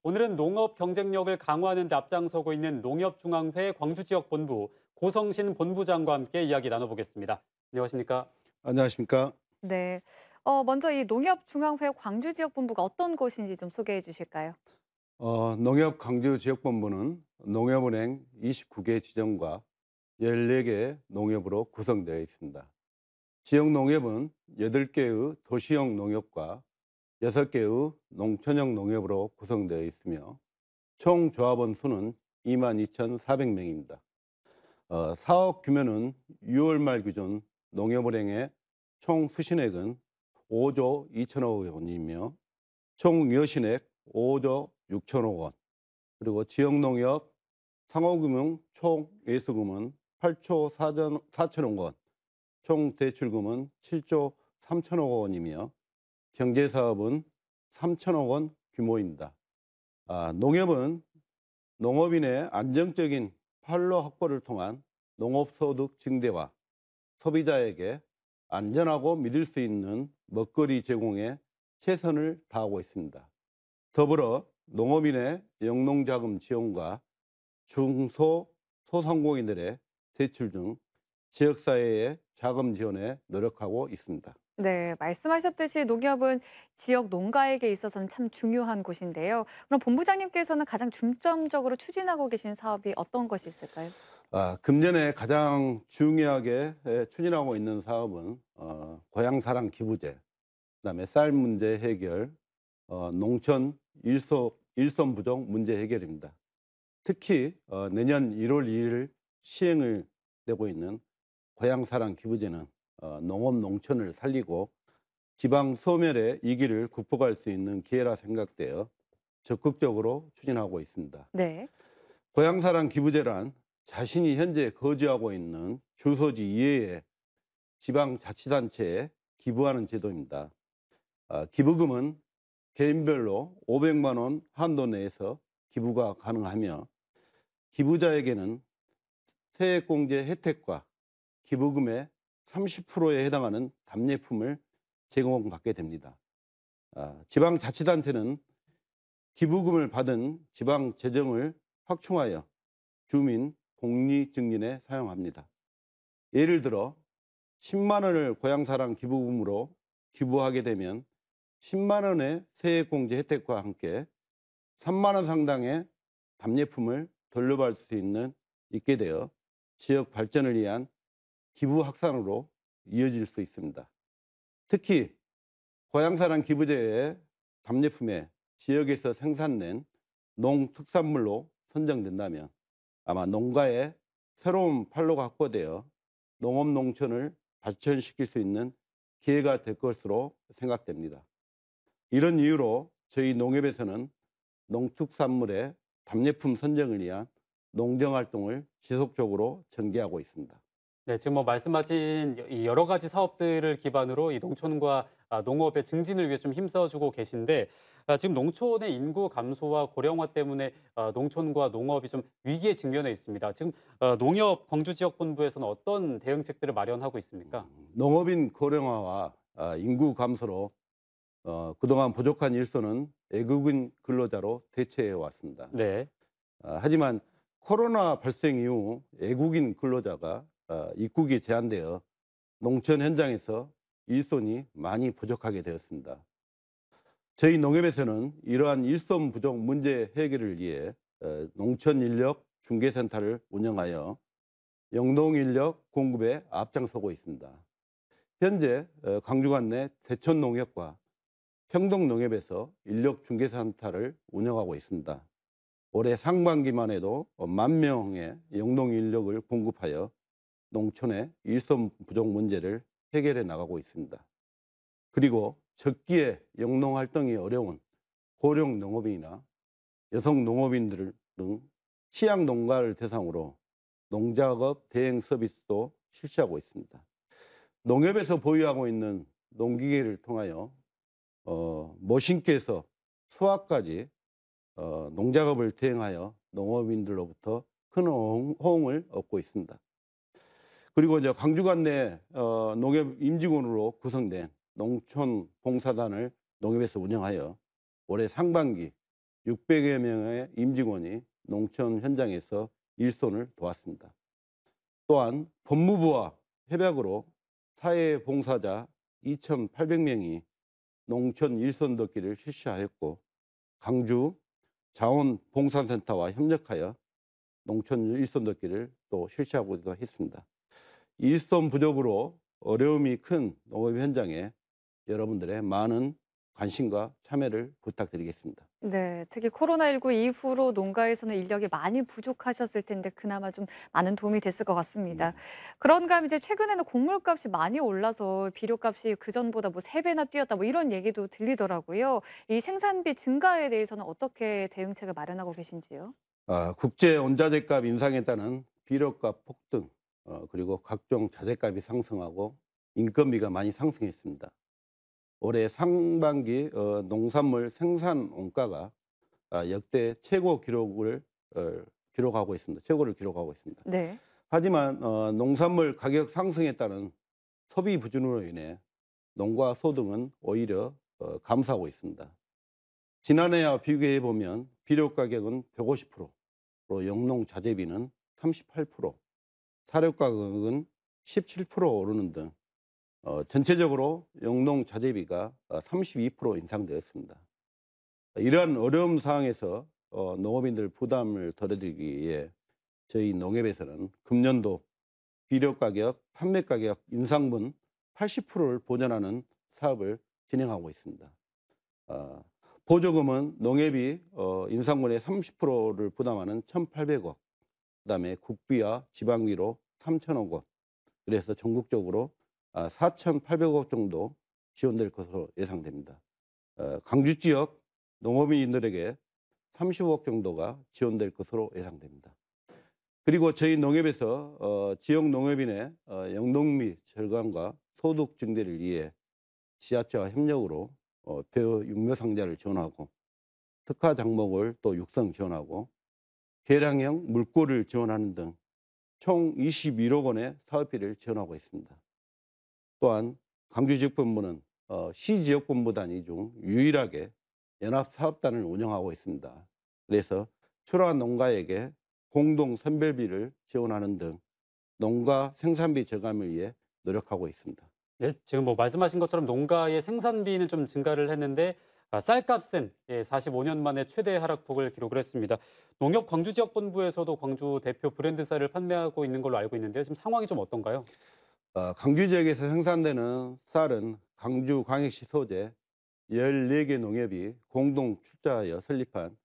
오늘은 농업 경쟁력을 강화하는 데 앞장서고 있는 농협중앙회 광주지역본부 고성신 본부장과 함께 이야기 나눠보겠습니다. 안녕하십니까? 안녕하십니까? 네. 먼저 이 농협중앙회 광주지역본부가 어떤 곳인지 좀 소개해 주실까요? 농협 광주 지역본부는 농협은행 29개 지점과 14개 농협으로 구성되어 있습니다. 지역 농협은 8개의 도시형 농협과 6개의 농촌형 농협으로 구성되어 있으며 총 조합원 수는 22,400명입니다. 사업 규모는 6월 말 기준 농협은행의 총 수신액은 5조 2천억 원이며 총 여신액 5조 6천억 원, 그리고 지역농협 상호금융 총 예수금은 8조 4천억 원, 총 대출금은 7조 3천억 원이며 경제사업은 3천억 원 규모입니다. 농협은 농업인의 안정적인 판로 확보를 통한 농업소득 증대와 소비자에게 안전하고 믿을 수 있는 먹거리 제공에 최선을 다하고 있습니다. 더불어 농업인의 영농자금 지원과 중소 소상공인들의 대출 등 지역사회의 자금 지원에 노력하고 있습니다. 네, 말씀하셨듯이 농협은 지역 농가에게 있어서는 참 중요한 곳인데요. 그럼 본부장님께서는 가장 중점적으로 추진하고 계신 사업이 어떤 것이 있을까요? 금년에 가장 중요하게 추진하고 있는 사업은 고향사랑 기부제, 그다음에 쌀 문제 해결, 농촌 일손 부족 문제 해결입니다. 특히 내년 1월 2일 시행을 되고 있는 고향사랑 기부제는 농업 농촌을 살리고 지방 소멸의 위기를 극복할 수 있는 기회라 생각되어 적극적으로 추진하고 있습니다. 네. 고향사랑 기부제란 자신이 현재 거주하고 있는 주소지 이외에 지방자치단체에 기부하는 제도입니다. 기부금은 개인별로 500만 원 한도 내에서 기부가 가능하며 기부자에게는 세액공제 혜택과 기부금의 30%에 해당하는 답례품을 제공받게 됩니다. 지방자치단체는 기부금을 받은 지방 재정을 확충하여 주민 복리 증진에 사용합니다. 예를 들어 10만 원을 고향사랑 기부금으로 기부하게 되면 10만 원의 세액공제 혜택과 함께 3만 원 상당의 답례품을 돌려받을 수 있게 되어 지역 발전을 위한 기부 확산으로 이어질 수 있습니다. 특히 고향사랑 기부제의 답례품에 지역에서 생산된 농특산물로 선정된다면 아마 농가의 새로운 판로가 확보되어 농업 농촌을 발전시킬 수 있는 기회가 될 것으로 생각됩니다. 이런 이유로 저희 농협에서는 농특산물의 답례품 선정을 위한 농정 활동을 지속적으로 전개하고 있습니다. 네, 지금 뭐 말씀하신 이 여러 가지 사업들을 기반으로 이 농촌과 농업의 증진을 위해 좀 힘써주고 계신데 지금 농촌의 인구 감소와 고령화 때문에 농촌과 농업이 좀 위기에 직면해 있습니다. 지금 농협 광주지역본부에서는 어떤 대응책들을 마련하고 있습니까? 농업인 고령화와 인구 감소로 그동안 부족한 일손은 외국인 근로자로 대체해 왔습니다. 네. 하지만 코로나 발생 이후 외국인 근로자가 입국이 제한되어 농촌 현장에서 일손이 많이 부족하게 되었습니다. 저희 농협에서는 이러한 일손 부족 문제 해결을 위해 농촌 인력 중개센터를 운영하여 영농 인력 공급에 앞장서고 있습니다. 현재 광주관 내 대촌농협과 평동농협에서 인력 중개센터를 운영하고 있습니다. 올해 상반기만 해도 10,000명의 영농 인력을 공급하여 농촌의 일손 부족 문제를 해결해 나가고 있습니다. 그리고 적기에 영농 활동이 어려운 고령 농업인이나 여성 농업인들 등 취약 농가를 대상으로 농작업 대행 서비스도 실시하고 있습니다. 농협에서 보유하고 있는 농기계를 통하여 모신께서 수확까지 농작업을 대행하여 농업인들로부터 큰 호응을 얻고 있습니다. 그리고 이제 광주관 내 농협 임직원으로 구성된 농촌 봉사단을 농협에서 운영하여 올해 상반기 600여 명의 임직원이 농촌 현장에서 일손을 도왔습니다. 또한 법무부와 협약으로 사회봉사자 2,800명이 농촌 일손 돕기를 실시하였고, 광주 자원봉사센터와 협력하여 농촌 일손 돕기를 또 실시하고도 했습니다. 일손 부족으로 어려움이 큰 농업 현장에 여러분들의 많은 관심과 참여를 부탁드리겠습니다. 네, 특히 코로나19 이후로 농가에서는 인력이 많이 부족하셨을 텐데 그나마 좀 많은 도움이 됐을 것 같습니다. 네. 그런가 하면 이제 최근에는 곡물값이 많이 올라서 비료값이 그전보다 뭐 3배나 뛰었다 뭐 이런 얘기도 들리더라고요. 이 생산비 증가에 대해서는 어떻게 대응책을 마련하고 계신지요? 국제 원자재값 인상에 따른 비료값 폭등, 그리고 각종 자재값이 상승하고 인건비가 많이 상승했습니다. 올해 상반기 농산물 생산 원가가 역대 최고 기록을 기록하고 있습니다. 최고를 기록하고 있습니다. 네. 하지만 농산물 가격 상승에 따른 소비 부진으로 인해 농가 소득은 오히려 감소하고 있습니다. 지난해와 비교해 보면 비료 가격은 150%, 또 영농 자재비는 38%, 사료 가격은 17% 오르는 등 전체적으로 영농 자재비가 32% 인상되었습니다. 이러한 어려움 상황에서 농업인들 부담을 덜어드리기 위해 저희 농협에서는 금년도 비료 가격, 판매 가격 인상분 80%를 보전하는 사업을 진행하고 있습니다. 어, 보조금은 농협이 인상분의 30%를 부담하는 1,800억, 그다음에 국비와 지방비로 3,000억 원, 그래서 전국적으로 4,800억 정도 지원될 것으로 예상됩니다. 광주 지역 농업인들에게 30억 정도가 지원될 것으로 예상됩니다. 그리고 저희 농협에서 지역 농업인의 영농미 절감과 소득 증대를 위해 지자체와 협력으로 벼 육묘 상자를 지원하고, 특화 작목을 또 육성 지원하고, 계량형 물꼬를 지원하는 등 총 21억 원의 사업비를 지원하고 있습니다. 또한 광주지역본부는 시지역본부 단위 중 유일하게 연합사업단을 운영하고 있습니다. 그래서 초라한 농가에게 공동 선별비를 지원하는 등 농가 생산비 절감을 위해 노력하고 있습니다. 네, 지금 뭐 말씀하신 것처럼 농가의 생산비는 좀 증가를 했는데 쌀값은 45년 만에 최대 하락폭을 기록을 했습니다. 농협 광주 지역 본부에서도 광주 대표 브랜드 쌀을 판매하고 있는 걸로 알고 있는데요. 지금 상황이 좀 어떤가요? 광주 지역에서 생산되는 쌀은 광주광역시 소재 14개 농협이 공동 출자하여 설립한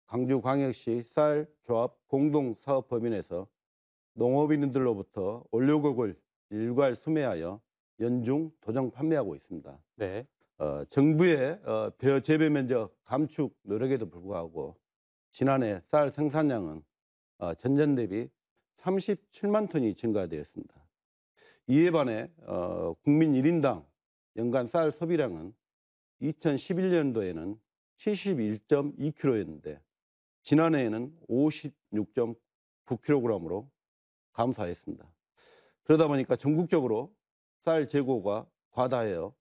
광주광역시 쌀조합 공동사업법인에서 농업인들로부터 원료곡을 일괄 수매하여 연중 도정 판매하고 있습니다. 네. 정부의 벼 재배 면적 감축 노력에도 불구하고 지난해 쌀 생산량은 전년 대비 37만 톤이 증가되었습니다. 이에 반해 국민 1인당 연간 쌀 소비량은 2011년도에는 71.2kg였는데 지난해에는 56.9kg으로 감소하였습니다. 그러다 보니까 전국적으로 쌀 재고가 과다하여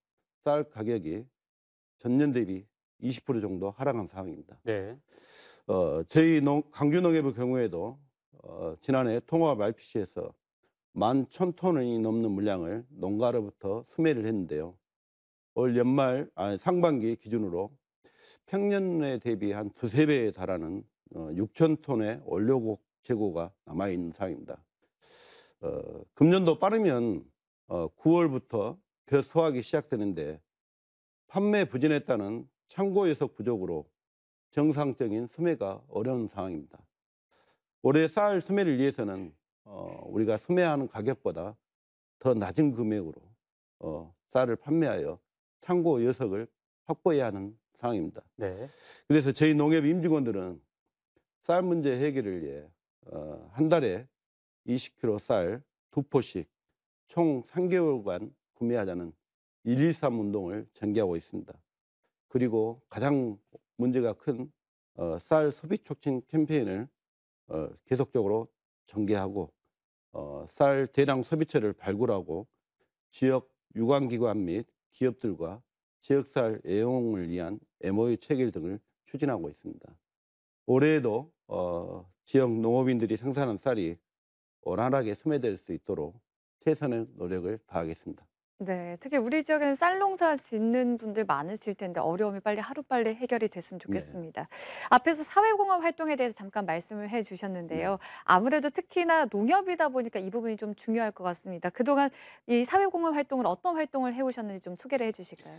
쌀 가격이 전년 대비 20% 정도 하락한 상황입니다. 네. 저희 광주농협의 경우에도 지난해 통합 RPC에서 11,000톤이 넘는 물량을 농가로부터 수매를 했는데요. 올 상반기 기준으로 평년에 대비 한 두세 배에 달하는 6,000톤의 원료곡 재고가 남아있는 상황입니다. 금년도 빠르면 9월부터 벼 수확이 시작되는데 판매 부진에 따른 창고 예석 부족으로 정상적인 수매가 어려운 상황입니다. 올해 쌀 수매를 위해서는 우리가 수매하는 가격보다 더 낮은 금액으로 쌀을 판매하여 창고 예석을 확보해야 하는 상황입니다. 네. 그래서 저희 농협 임직원들은 쌀 문제 해결을 위해 한 달에 20kg 쌀 2포씩 총 3개월간 구매하자는 113 운동을 전개하고 있습니다. 그리고 가장 문제가 큰 쌀 소비 촉진 캠페인을 계속적으로 전개하고 쌀 대량 소비처를 발굴하고 지역 유관기관 및 기업들과 지역쌀 애용을 위한 MOU 체결 등을 추진하고 있습니다. 올해에도 지역 농업인들이 생산한 쌀이 원활하게 소매될 수 있도록 최선의 노력을 다하겠습니다. 네. 특히 우리 지역에는 쌀 농사 짓는 분들 많으실 텐데 어려움이 빨리 하루빨리 해결이 됐으면 네. 좋겠습니다. 앞에서 사회공헌 활동에 대해서 잠깐 말씀을 해 네. 주셨는데요. 아무래도 특히나 농협이다 보니까 이 부분이 좀 중요할 것 같습니다. 그동안 이 사회공헌 활동을 어떤 활동을 해 오셨는지 좀 소개를 해 주실까요?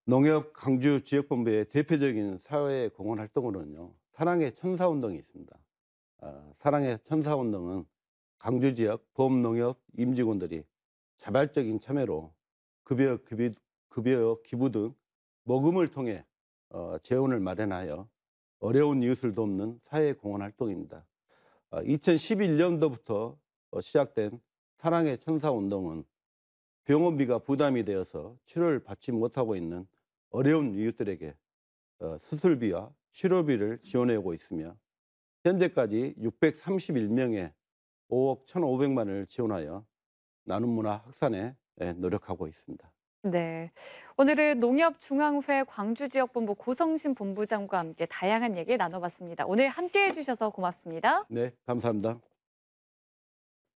농협 광주 지역본부의 대표적인 사회 공헌 활동으로는요, 사랑의 천사운동이 있습니다. 사랑의 천사운동은 광주 지역 범농협 임직원들이 자발적인 참여로 급여 기부 등 모금을 통해 재원을 마련하여 어려운 이웃을 돕는 사회 공헌 활동입니다. 2011년도부터 시작된 사랑의 천사운동은 병원비가 부담이 되어서 치료를 받지 못하고 있는 어려운 이웃들에게 수술비와 치료비를 지원해 오고 있으며, 현재까지 631명의 5억 1,500만 원을 지원하여 나눔 문화 확산에 노력하고 있습니다. 네. 오늘은 농협중앙회 광주지역본부 고성신 본부장과 함께 다양한 얘기 나눠봤습니다. 오늘 함께해 주셔서 고맙습니다. 네, 감사합니다.